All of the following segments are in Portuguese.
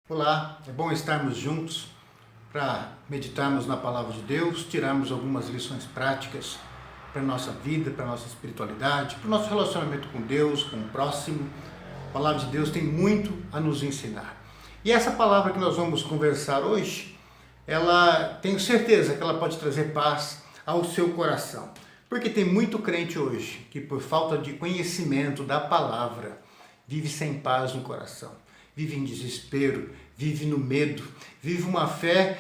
Olá, é bom estarmos juntos para meditarmos na Palavra de Deus, tirarmos algumas lições práticas para a nossa vida, para a nossa espiritualidade, para o nosso relacionamento com Deus, com o próximo. A Palavra de Deus tem muito a nos ensinar. E essa palavra que nós vamos conversar hoje, tenho certeza que ela pode trazer paz ao seu coração. Porque tem muito crente hoje que, por falta de conhecimento da palavra, vive sem paz no coração, vive em desespero, vive no medo, vive uma fé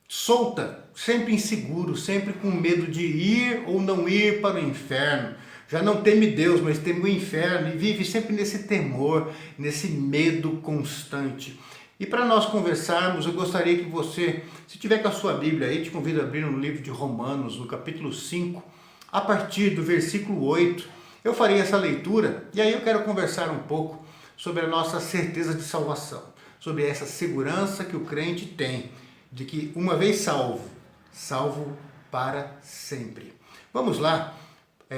solta, sempre inseguro, sempre com medo de ir ou não ir para o inferno. Já não teme Deus, mas teme o inferno e vive sempre nesse temor, nesse medo constante. E para nós conversarmos, eu gostaria que você, se tiver com a sua Bíblia aí, te convido a abrir no livro de Romanos, no capítulo 5, a partir do versículo 8. Eu farei essa leitura e aí eu quero conversar um pouco sobre a nossa certeza de salvação, sobre essa segurança que o crente tem, de que uma vez salvo, salvo para sempre. Vamos lá,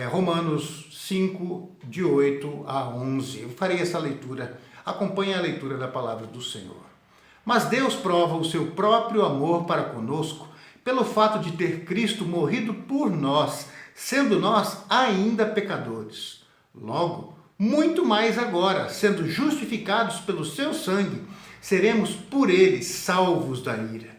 Romanos 5, de 8 a 11. Eu farei essa leitura, acompanhe a leitura da palavra do Senhor. Mas Deus prova o seu próprio amor para conosco, pelo fato de ter Cristo morrido por nós, sendo nós ainda pecadores. Logo, muito mais agora, sendo justificados pelo seu sangue, seremos por ele salvos da ira.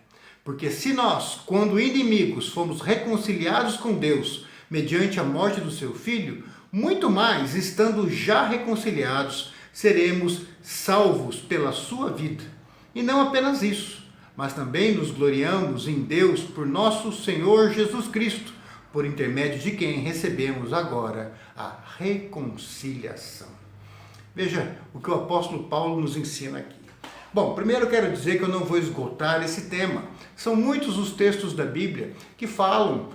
Porque se nós, quando inimigos, fomos reconciliados com Deus, mediante a morte do seu Filho, muito mais, estando já reconciliados, seremos salvos pela sua vida. E não apenas isso, mas também nos gloriamos em Deus por nosso Senhor Jesus Cristo, por intermédio de quem recebemos agora a reconciliação. Veja o que o apóstolo Paulo nos ensina aqui. Bom, primeiro eu quero dizer que eu não vou esgotar esse tema. São muitos os textos da Bíblia que falam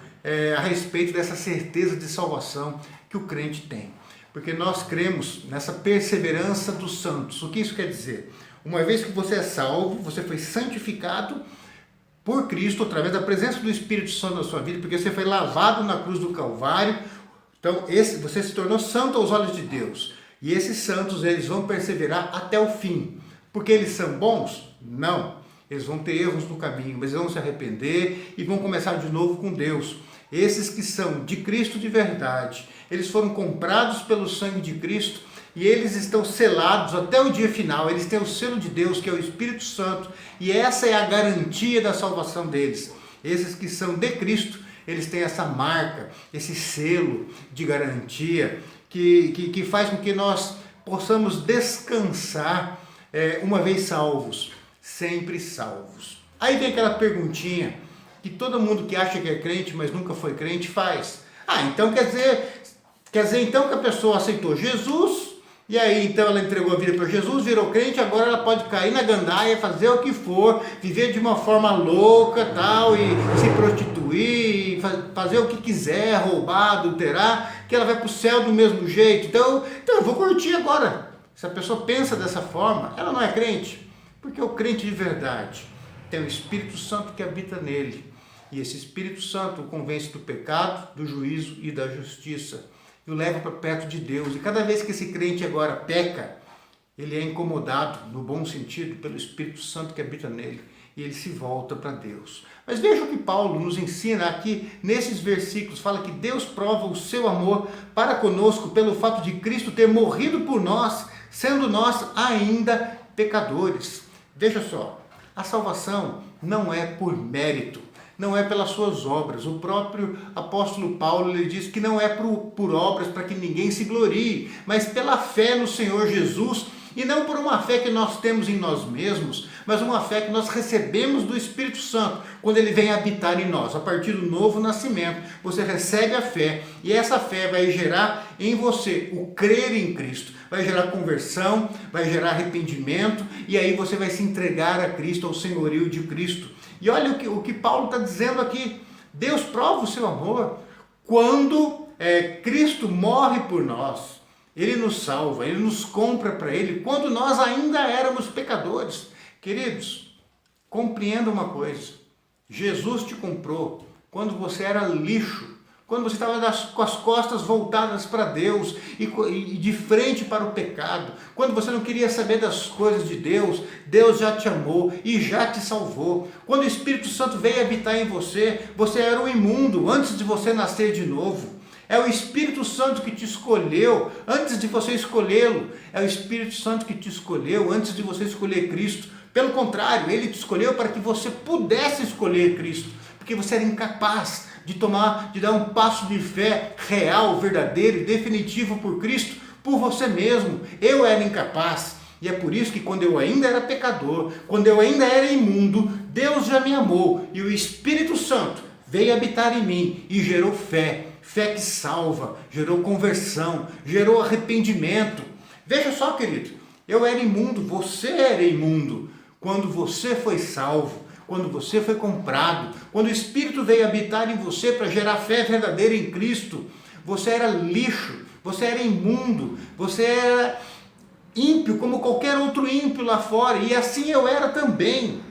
a respeito dessa certeza de salvação que o crente tem. Porque nós cremos nessa perseverança dos santos. O que isso quer dizer? Uma vez que você é salvo, você foi santificado por Cristo, através da presença do Espírito Santo na sua vida, porque você foi lavado na cruz do Calvário. Então, você se tornou santo aos olhos de Deus. E esses santos, eles vão perseverar até o fim. Porque eles são bons? Não. Eles vão ter erros no caminho, mas eles vão se arrepender e vão começar de novo com Deus. Esses que são de Cristo de verdade, eles foram comprados pelo sangue de Cristo e eles estão selados até o dia final. Eles têm o selo de Deus, que é o Espírito Santo, e essa é a garantia da salvação deles. Esses que são de Cristo, eles têm essa marca, esse selo de garantia que faz com que nós possamos descansar uma vez salvos, sempre salvos. Aí vem aquela perguntinha que todo mundo que acha que é crente, mas nunca foi crente, faz. Então quer dizer então que a pessoa aceitou Jesus, e aí então ela entregou a vida para Jesus, virou crente, agora ela pode cair na gandaia, fazer o que for, viver de uma forma louca, tal, e se prostituir, fazer o que quiser, roubar, adulterar, que ela vai para o céu do mesmo jeito. Então eu vou curtir agora. Se a pessoa pensa dessa forma, ela não é crente, porque o crente de verdade tem o Espírito Santo que habita nele, e esse Espírito Santo o convence do pecado, do juízo e da justiça, e o leva para perto de Deus. E cada vez que esse crente agora peca, ele é incomodado, no bom sentido, pelo Espírito Santo que habita nele, e ele se volta para Deus. Mas veja o que Paulo nos ensina aqui nesses versículos. Fala que Deus prova o seu amor para conosco pelo fato de Cristo ter morrido por nós, sendo nós ainda pecadores. Veja só, a salvação não é por mérito, não é pelas suas obras. O próprio apóstolo Paulo, ele diz que não é por obras para que ninguém se glorie, mas pela fé no Senhor Jesus, e não por uma fé que nós temos em nós mesmos, mas uma fé que nós recebemos do Espírito Santo, quando ele vem habitar em nós. A partir do novo nascimento, você recebe a fé, e essa fé vai gerar em você o crer em Cristo, vai gerar conversão, vai gerar arrependimento, e aí você vai se entregar a Cristo, ao senhorio de Cristo. E olha o que Paulo está dizendo aqui. Deus prova o seu amor quando Cristo morre por nós. Ele nos salva, ele nos compra para ele, quando nós ainda éramos pecadores. Queridos, compreenda uma coisa. Jesus te comprou quando você era lixo, quando você estava com as costas voltadas para Deus e de frente para o pecado, quando você não queria saber das coisas de Deus, Deus já te amou e já te salvou. Quando o Espírito Santo veio habitar em você, você era um imundo antes de você nascer de novo. É o Espírito Santo que te escolheu antes de você escolhê-lo. É o Espírito Santo que te escolheu antes de você escolher Cristo. Pelo contrário, Ele te escolheu para que você pudesse escolher Cristo, porque você era incapaz de dar um passo de fé real, verdadeiro e definitivo por Cristo, por você mesmo. Eu era incapaz. E é por isso que quando eu ainda era pecador, quando eu ainda era imundo, Deus já me amou e o Espírito Santo veio habitar em mim e gerou fé. Fé que salva, gerou conversão, gerou arrependimento. Veja só, querido, eu era imundo, você era imundo. Quando você foi salvo, quando você foi comprado, quando o Espírito veio habitar em você para gerar fé verdadeira em Cristo, você era lixo, você era imundo, você era ímpio como qualquer outro ímpio lá fora, e assim eu era também.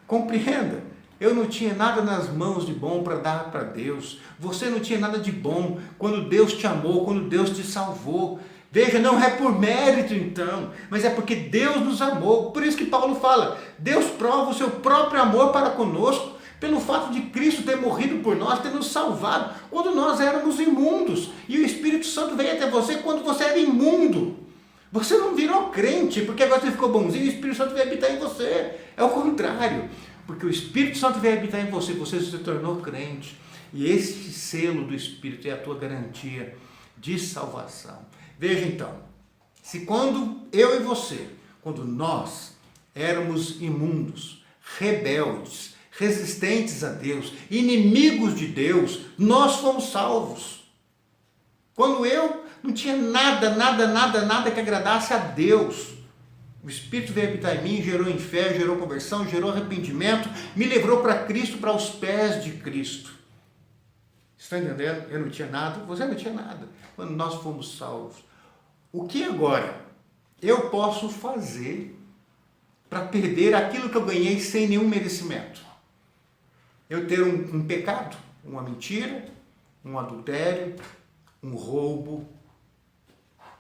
Compreenda, eu não tinha nada nas mãos de bom para dar para Deus, você não tinha nada de bom quando Deus te amou, quando Deus te salvou. Veja, não é por mérito então, mas é porque Deus nos amou. Por isso que Paulo fala, Deus prova o seu próprio amor para conosco, pelo fato de Cristo ter morrido por nós, ter nos salvado, quando nós éramos imundos, e o Espírito Santo veio até você quando você era imundo. Você não virou crente, porque agora você ficou bonzinho e o Espírito Santo veio habitar em você. É o contrário, porque o Espírito Santo veio habitar em você, você se tornou crente, e esse selo do Espírito é a tua garantia de salvação. Veja então, se quando eu e você, quando nós éramos imundos, rebeldes, resistentes a Deus, inimigos de Deus, nós fomos salvos. Quando eu não tinha nada que agradasse a Deus, o Espírito veio habitar em mim, gerou em fé, gerou conversão, gerou arrependimento, me levou para Cristo, para os pés de Cristo. Está entendendo? Eu não tinha nada, você não tinha nada, quando nós fomos salvos. O que agora eu posso fazer para perder aquilo que eu ganhei sem nenhum merecimento? Eu ter um pecado, uma mentira, um adultério, um roubo.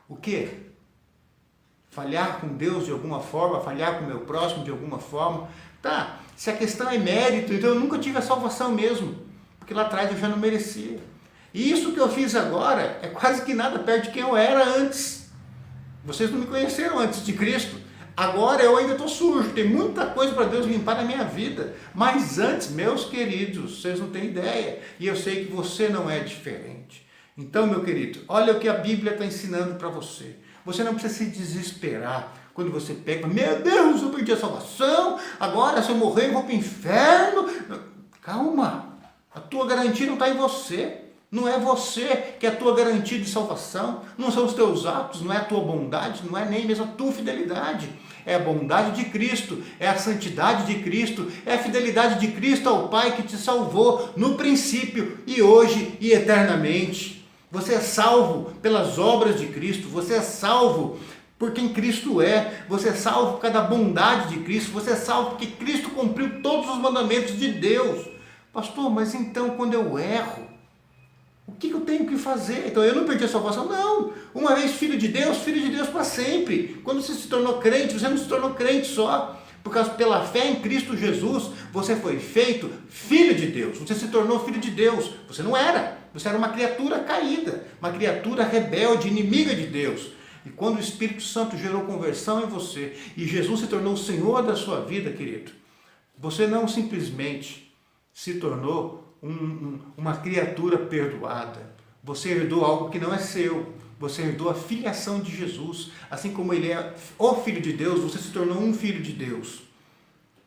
O quê? Falhar com Deus de alguma forma, falhar com o meu próximo de alguma forma. Tá, se a questão é mérito, então eu nunca tive a salvação mesmo, porque lá atrás eu já não merecia. E isso que eu fiz agora é quase que nada perto de quem eu era antes. Vocês não me conheceram antes de Cristo. Agora eu ainda estou sujo, tem muita coisa para Deus limpar na minha vida. Mas antes, meus queridos, vocês não têm ideia. E eu sei que você não é diferente. Então, meu querido, olha o que a Bíblia está ensinando para você. Você não precisa se desesperar quando você pega, meu Deus, eu perdi a salvação, agora se eu morrer eu vou para o inferno. Calma, a tua garantia não está em você. Não é você que é a tua garantia de salvação, não são os teus atos, não é a tua bondade, não é nem mesmo a tua fidelidade. É a bondade de Cristo, é a santidade de Cristo, é a fidelidade de Cristo ao Pai que te salvou no princípio e hoje e eternamente. Você é salvo pelas obras de Cristo, você é salvo por quem Cristo é, você é salvo por causa da bondade de Cristo, você é salvo porque Cristo cumpriu todos os mandamentos de Deus. Pastor, mas então quando eu erro, o que eu tenho que fazer? Então eu não perdi a salvação? Não. Uma vez filho de Deus para sempre. Quando você se tornou crente, você não se tornou crente só. Por causa pela fé em Cristo Jesus, você foi feito filho de Deus. Você se tornou filho de Deus. Você não era. Você era uma criatura caída, uma criatura rebelde, inimiga de Deus. E quando o Espírito Santo gerou conversão em você e Jesus se tornou o Senhor da sua vida, querido, você não simplesmente se tornou uma criatura perdoada. Você herdou algo que não é seu. Você herdou a filiação de Jesus. Assim como Ele é o Filho de Deus, você se tornou um filho de Deus.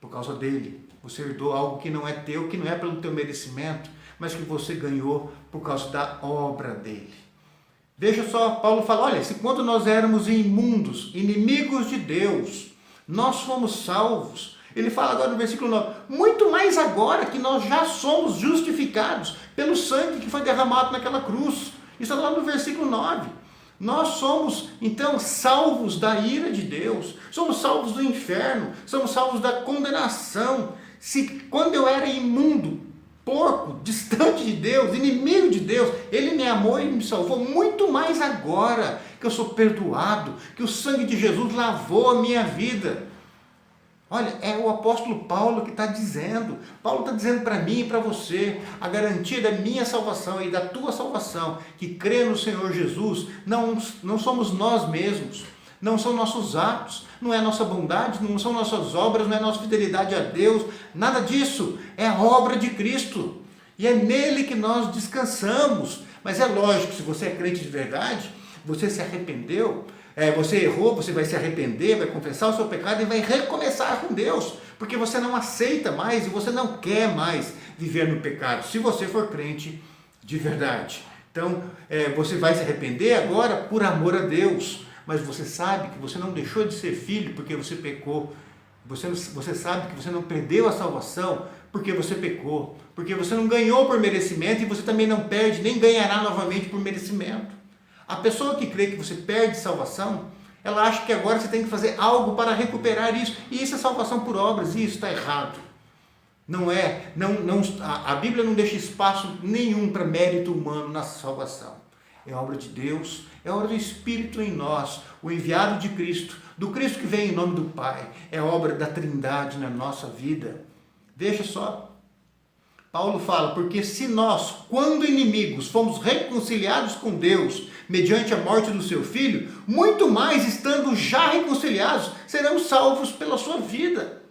Por causa dele. Você herdou algo que não é teu, que não é pelo teu merecimento, mas que você ganhou por causa da obra dele. Veja só, Paulo fala, olha, se quando nós éramos imundos, inimigos de Deus, nós fomos salvos. Ele fala agora no versículo 9, muito mais agora que nós já somos justificados pelo sangue que foi derramado naquela cruz. Isso está lá no versículo 9. Nós somos, então, salvos da ira de Deus, somos salvos do inferno, somos salvos da condenação. Se quando eu era imundo, porco, distante de Deus, inimigo de Deus. Ele me amou e me salvou, muito mais agora que eu sou perdoado, que o sangue de Jesus lavou a minha vida. Olha, é o apóstolo Paulo que está dizendo. Paulo está dizendo para mim e para você, a garantia da minha salvação e da tua salvação, que crê no Senhor Jesus, não somos nós mesmos, não são nossos atos, não é nossa bondade, não são nossas obras, não é nossa fidelidade a Deus, nada disso, é a obra de Cristo, e é nele que nós descansamos. Mas é lógico, se você é crente de verdade, você se arrependeu, você errou, você vai se arrepender, vai confessar o seu pecado e vai recomeçar com Deus, porque você não aceita mais e você não quer mais viver no pecado, se você for crente de verdade. Então, você vai se arrepender agora por amor a Deus, mas você sabe que você não deixou de ser filho porque você pecou. Você sabe que você não perdeu a salvação porque você pecou, porque você não ganhou por merecimento e você também não perde, nem ganhará novamente por merecimento. A pessoa que crê que você perde salvação, ela acha que agora você tem que fazer algo para recuperar isso, e isso é salvação por obras, e isso está errado. Não é, a Bíblia não deixa espaço nenhum para mérito humano na salvação. É obra de Deus, é obra do Espírito em nós, o enviado de Cristo, do Cristo que vem em nome do Pai, é obra da Trindade na nossa vida. Veja só, Paulo fala, porque se nós, quando inimigos, fomos reconciliados com Deus, mediante a morte do seu Filho, muito mais estando já reconciliados, seremos salvos pela sua vida.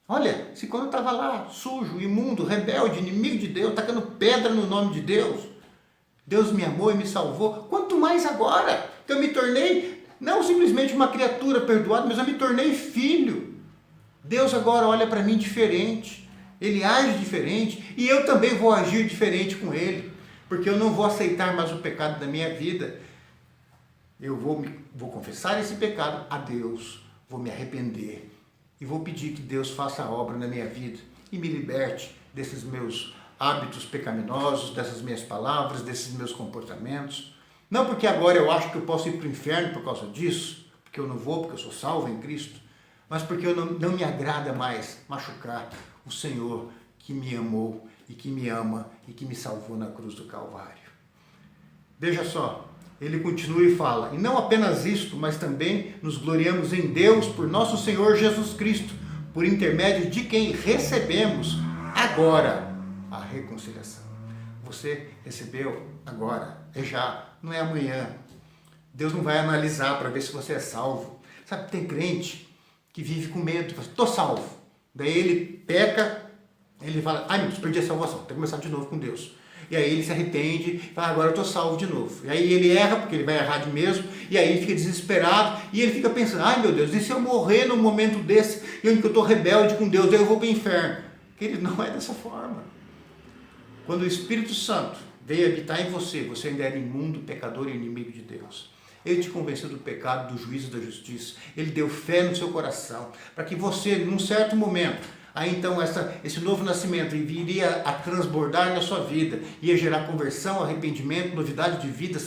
Olha, se quando eu estava lá, sujo, imundo, rebelde, inimigo de Deus, tacando pedra no nome de Deus, Deus me amou e me salvou, quanto mais agora que eu me tornei, não simplesmente uma criatura perdoada, mas eu me tornei filho. Deus agora olha para mim diferente, Ele age diferente e eu também vou agir diferente com Ele, porque eu não vou aceitar mais o pecado da minha vida. Eu vou confessar esse pecado a Deus, vou me arrepender e vou pedir que Deus faça a obra na minha vida e me liberte desses meus hábitos pecaminosos, dessas minhas palavras, desses meus comportamentos. Não porque agora eu acho que eu posso ir para o inferno por causa disso, porque eu não vou, porque eu sou salvo em Cristo, mas porque eu não me agrada mais machucar o Senhor que me amou e que me ama e que me salvou na cruz do Calvário. Veja só, ele continua e fala, e não apenas isto, mas também nos gloriamos em Deus por nosso Senhor Jesus Cristo, por intermédio de quem recebemos agora a reconciliação. Você recebeu agora, é já, não é amanhã. Deus não vai analisar para ver se você é salvo. Sabe, tem crente que vive com medo, fala, estou salvo. Daí ele peca, ele fala, ai meu Deus, perdi a salvação, tem que começar de novo com Deus. E aí ele se arrepende, fala, agora eu estou salvo de novo. E aí ele erra, porque ele vai errar de mesmo, e aí ele fica desesperado, e ele fica pensando, ai meu Deus, e se eu morrer num momento desse, e onde eu estou rebelde com Deus, daí eu vou para o inferno. Ele não é dessa forma. Quando o Espírito Santo veio habitar em você, você ainda era imundo, pecador e inimigo de Deus. Ele te convenceu do pecado, do juízo e da justiça. Ele deu fé no seu coração, para que você, num certo momento, aí então esse novo nascimento viria a transbordar na sua vida, ia gerar conversão, arrependimento, novidade de vida,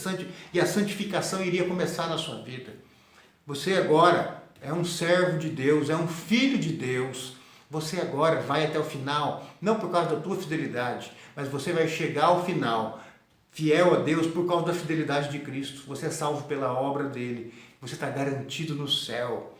e a santificação iria começar na sua vida. Você agora é um servo de Deus, é um filho de Deus. Você agora vai até o final, não por causa da tua fidelidade, mas você vai chegar ao final, fiel a Deus por causa da fidelidade de Cristo. Você é salvo pela obra dele, você está garantido no céu.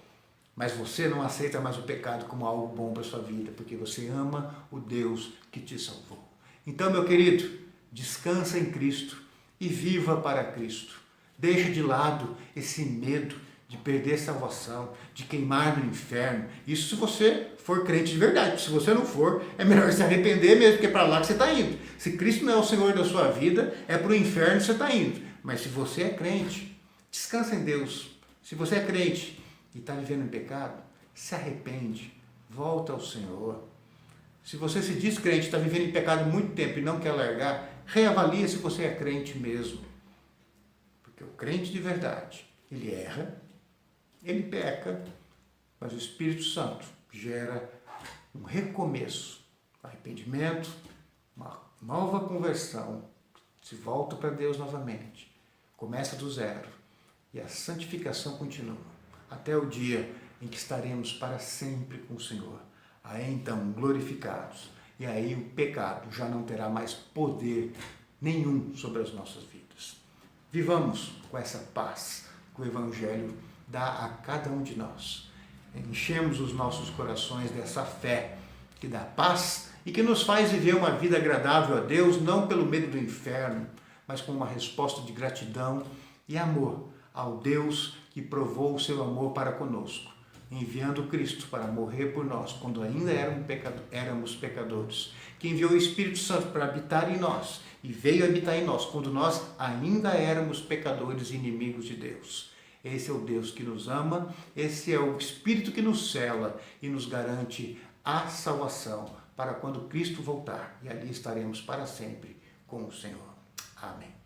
Mas você não aceita mais o pecado como algo bom para a sua vida, porque você ama o Deus que te salvou. Então, meu querido, descansa em Cristo e viva para Cristo. Deixa de lado esse medo de perder a salvação, de queimar no inferno. Isso se você for crente de verdade. Se você não for, é melhor se arrepender mesmo, porque é para lá que você está indo. Se Cristo não é o Senhor da sua vida, é para o inferno que você está indo. Mas se você é crente, descansa em Deus. Se você é crente e está vivendo em pecado, se arrepende, volta ao Senhor. Se você se diz crente, está vivendo em pecado há muito tempo e não quer largar, reavalia se você é crente mesmo. Porque o crente de verdade, ele erra, ele peca, mas o Espírito Santo gera um recomeço, arrependimento, uma nova conversão, se volta para Deus novamente, começa do zero e a santificação continua, até o dia em que estaremos para sempre com o Senhor, aí então glorificados e aí o pecado já não terá mais poder nenhum sobre as nossas vidas. Vivamos com essa paz que o Evangelho dá a cada um de nós. Enchemos os nossos corações dessa fé que dá paz e que nos faz viver uma vida agradável a Deus, não pelo medo do inferno, mas com uma resposta de gratidão e amor ao Deus que provou o seu amor para conosco, enviando Cristo para morrer por nós quando ainda éramos pecadores, que enviou o Espírito Santo para habitar em nós e veio habitar em nós quando nós ainda éramos pecadores e inimigos de Deus. Esse é o Deus que nos ama, esse é o Espírito que nos cela e nos garante a salvação para quando Cristo voltar, e ali estaremos para sempre com o Senhor. Amém.